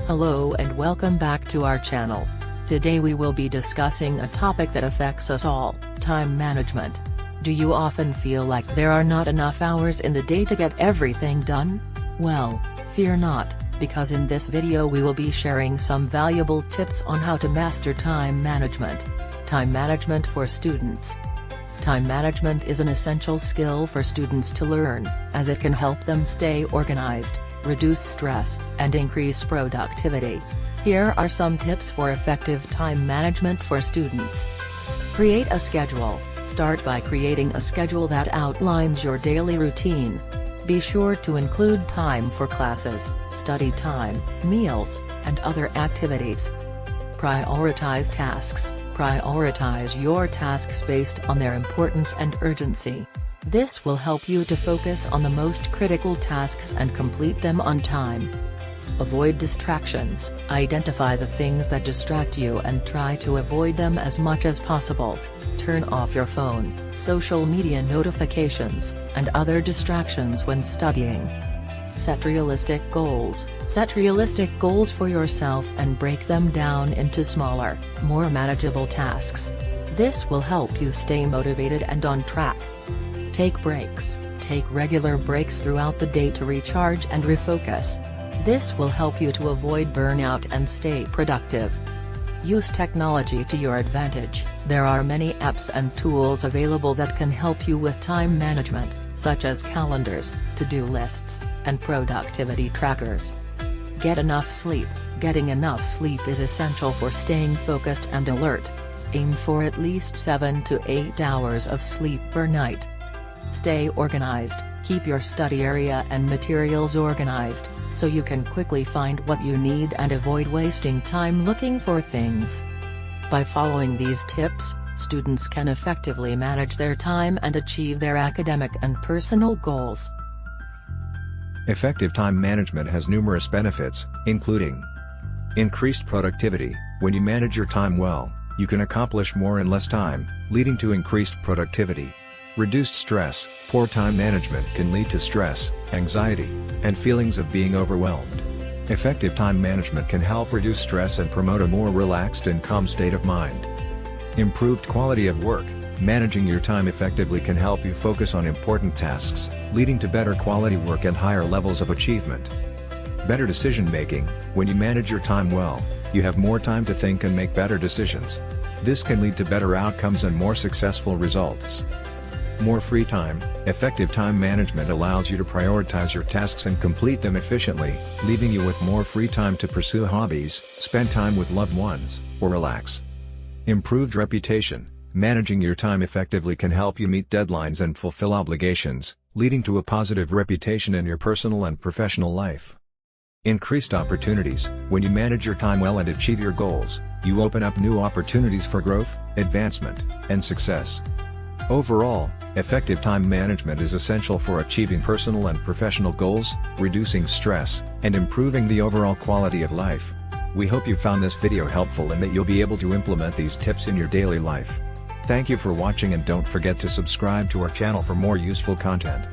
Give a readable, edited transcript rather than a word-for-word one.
Hello and welcome back to our channel. Today we will be discussing a topic that affects us all, time management. Do you often feel like there are not enough hours in the day to get everything done? Well, fear not, because in this video we will be sharing some valuable tips on how to master time management. Time management for students. Time management is an essential skill for students to learn, as it can help them stay organized, reduce stress, and increase productivity. Here are some tips for effective time management for students. Create a schedule. Start by creating a schedule that outlines your daily routine. Be sure to include time for classes, study time, meals, and other activities. Prioritize tasks. Prioritize your tasks based on their importance and urgency. This will help you to focus on the most critical tasks and complete them on time. Avoid distractions. Identify the things that distract you and try to avoid them as much as possible. Turn off your phone, social media notifications, and other distractions when studying. Set realistic goals. Set realistic goals for yourself and break them down into smaller, more manageable tasks. This will help you stay motivated and on track. Take breaks. Take regular breaks throughout the day to recharge and refocus. This will help you to avoid burnout and stay productive. Use technology to your advantage. There are many apps and tools available that can help you with time management, such as calendars, to-do lists, and productivity trackers. Get enough sleep. Getting enough sleep is essential for staying focused and alert. Aim for at least 7 to 8 hours of sleep per night. Stay organized. Keep your study area and materials organized, so you can quickly find what you need and avoid wasting time looking for things. By following these tips, students can effectively manage their time and achieve their academic and personal goals. Effective time management has numerous benefits, including increased productivity. When you manage your time well, you can accomplish more in less time, leading to increased productivity. Reduced stress. Poor time management can lead to stress, anxiety, and feelings of being overwhelmed. Effective time management can help reduce stress and promote a more relaxed and calm state of mind. Improved quality of work. Managing your time effectively can help you focus on important tasks, leading to better quality work and higher levels of achievement. Better decision making. When you manage your time well, you have more time to think and make better decisions. This can lead to better outcomes and more successful results. More free time. Effective time management allows you to prioritize your tasks and complete them efficiently, leaving you with more free time to pursue hobbies, spend time with loved ones, or relax. Improved reputation. Managing your time effectively can help you meet deadlines and fulfill obligations, leading to a positive reputation in your personal and professional life. Increased opportunities. When you manage your time well and achieve your goals, you open up new opportunities for growth, advancement, and success. Overall, effective time management is essential for achieving personal and professional goals, reducing stress, and improving the overall quality of life. We hope you found this video helpful and that you'll be able to implement these tips in your daily life. Thank you for watching and don't forget to subscribe to our channel for more useful content.